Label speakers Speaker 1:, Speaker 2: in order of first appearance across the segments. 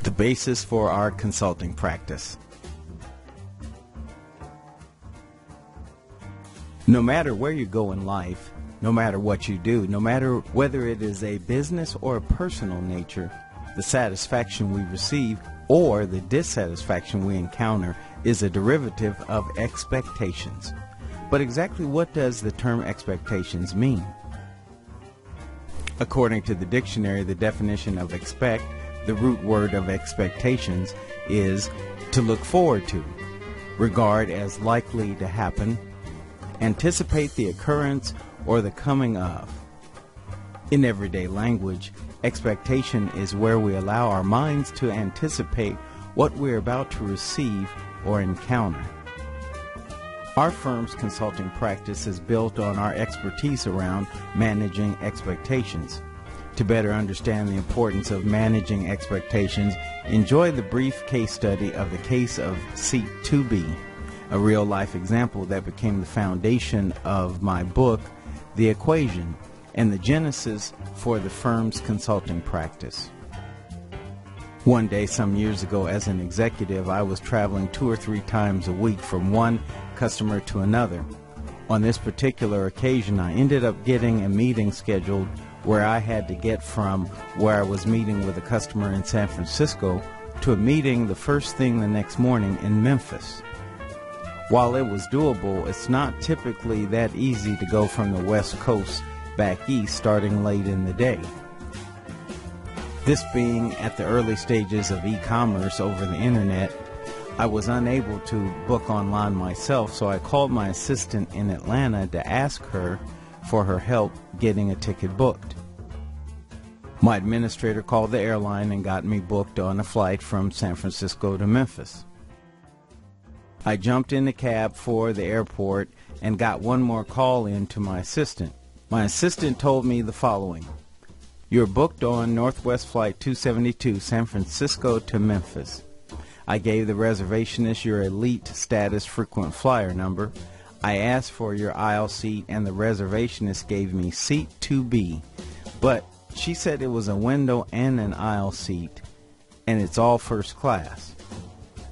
Speaker 1: The basis for our consulting practice. No matter where you go in life, no matter what you do, no matter whether it is a business or a personal nature, the satisfaction we receive or the dissatisfaction we encounter is a derivative of expectations. But exactly what does the term expectations mean? According to the dictionary, the definition of expect, the root word of expectations, is to look forward to, regard as likely to happen, anticipate the occurrence or the coming of. In everyday language, expectation is where we allow our minds to anticipate what we're about to receive or encounter. Our firm's consulting practice is built on our expertise around managing expectations. To better understand the importance of managing expectations, enjoy the brief case study of the case of Seat 2B, a real-life example that became the foundation of my book, The Equation, and the genesis for the firm's consulting practice. One day some years ago as an executive, I was traveling 2 or 3 times a week from one customer to another. On this particular occasion, I ended up getting a meeting scheduled where I had to get from where I was meeting with a customer in San Francisco to a meeting the first thing the next morning in Memphis. While it was doable, it's not typically that easy to go from the West Coast back east starting late in the day. This being at the early stages of e-commerce over the internet, I was unable to book online myself, so I called my assistant in Atlanta to ask her for her help getting a ticket booked. My administrator called the airline and got me booked on a flight from San Francisco to Memphis. I jumped in the cab for the airport and got one more call in to my assistant. My assistant told me the following: "You're booked on Northwest Flight 272, San Francisco to Memphis." I gave the reservationist your elite status frequent flyer number. I asked for your aisle seat, and the reservationist gave me Seat 2B. But she said it was a window and an aisle seat, and it's all first class.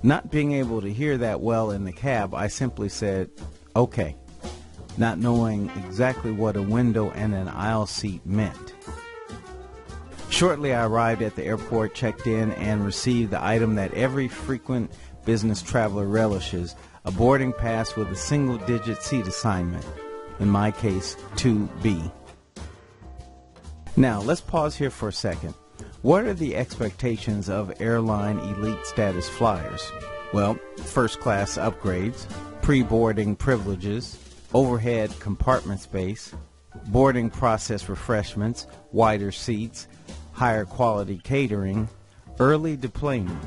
Speaker 1: Not being able to hear that well in the cab, I simply said, "Okay," not knowing exactly what a window and an aisle seat meant. Shortly, I arrived at the airport, checked in, and received the item that every frequent business traveler relishes, a boarding pass with a single-digit seat assignment, in my case, 2B. Now, let's pause here for a second. What are the expectations of airline elite status flyers? Well, first-class upgrades, pre-boarding privileges, overhead compartment space, boarding process refreshments, wider seats, higher quality catering, early deployment.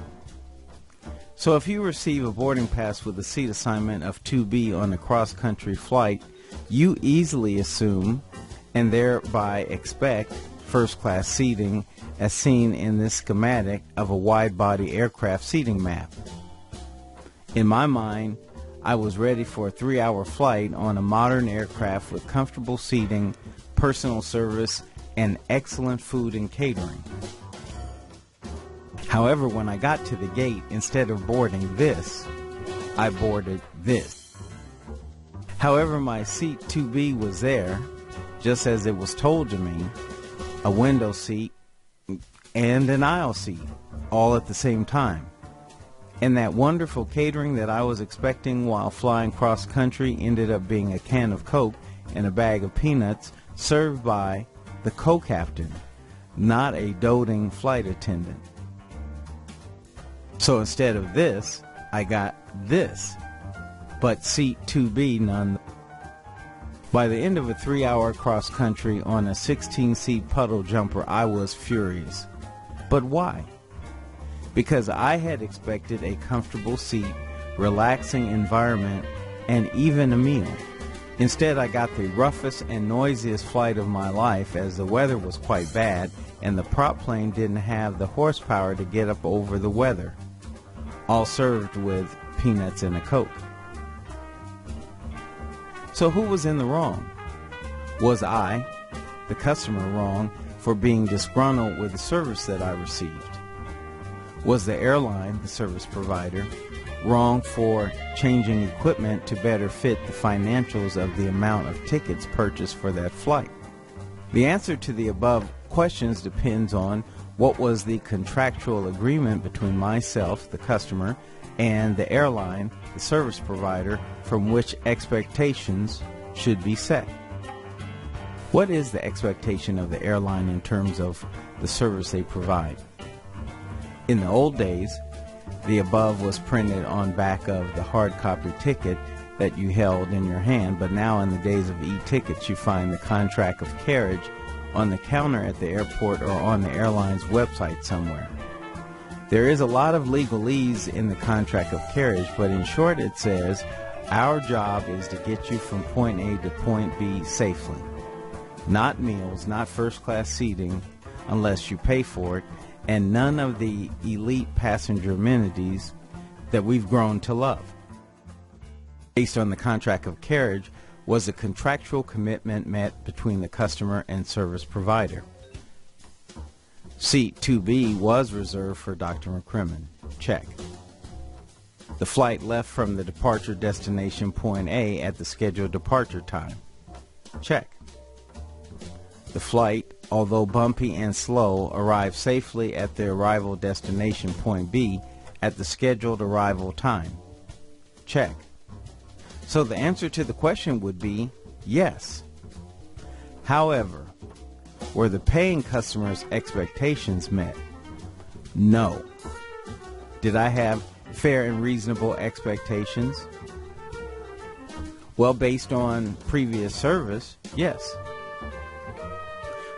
Speaker 1: So if you receive a boarding pass with a seat assignment of 2B on a cross-country flight, you easily assume, and thereby expect, first-class seating as seen in this schematic of a wide-body aircraft seating map. In my mind, I was ready for a 3-hour flight on a modern aircraft with comfortable seating, personal service, and excellent food and catering. However, when I got to the gate, instead of boarding this, I boarded this. However, my seat 2B was there, just as it was told to me, a window seat and an aisle seat, all at the same time. And that wonderful catering that I was expecting while flying cross-country ended up being a can of Coke and a bag of peanuts served by the co-captain, not a doting flight attendant. So instead of this, I got this, but seat 2B none. By the end of a 3-hour cross-country on a 16-seat puddle jumper, I was furious. But why? Because I had expected a comfortable seat, relaxing environment, and even a meal. Instead, I got the roughest and noisiest flight of my life, as the weather was quite bad and the prop plane didn't have the horsepower to get up over the weather. All served with peanuts and a Coke. So who was in the wrong? Was I, the customer, wrong for being disgruntled with the service that I received? Was the airline, the service provider, wrong for changing equipment to better fit the financials of the amount of tickets purchased for that flight? The answer to the above questions depends on what was the contractual agreement between myself, the customer, and the airline, the service provider, from which expectations should be set. What is the expectation of the airline in terms of the service they provide? In the old days, the above was printed on back of the hard copy ticket that you held in your hand, but now in the days of e-tickets, you find the contract of carriage on the counter at the airport or on the airline's website somewhere. There is a lot of legalese in the contract of carriage, but in short it says, our job is to get you from point A to point B safely. Not meals, not first-class seating unless you pay for it, and none of the elite passenger amenities that we've grown to love. Based on the contract of carriage was a contractual commitment met between the customer and service provider. Seat 2B was reserved for Dr. McCrimmon. Check. The flight left from the departure destination point A at the scheduled departure time. Check. The flight, although bumpy and slow, arrived safely at the arrival destination point B at the scheduled arrival time. Check. So the answer to the question would be yes. However, were the paying customer's expectations met? No. Did I have fair and reasonable expectations? Well, based on previous service, yes.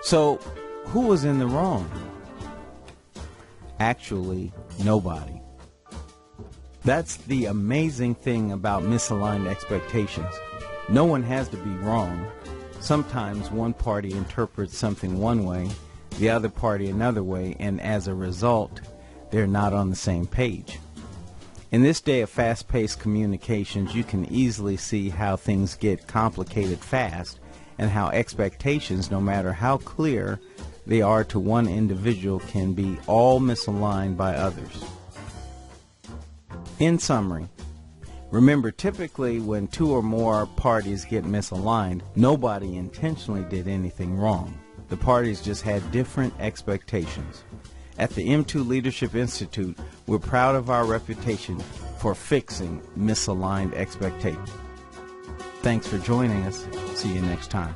Speaker 1: So, who was in the wrong? Actually, nobody. That's the amazing thing about misaligned expectations. No one has to be wrong. Sometimes one party interprets something one way, the other party another way, and as a result, they're not on the same page. In this day of fast-paced communications, you can easily see how things get complicated fast and how expectations, no matter how clear they are to one individual, can be all misaligned by others. In summary, remember, typically when two or more parties get misaligned, nobody intentionally did anything wrong. The parties just had different expectations. At the M2 Leadership Institute, we're proud of our reputation for fixing misaligned expectations. Thanks for joining us. See you next time.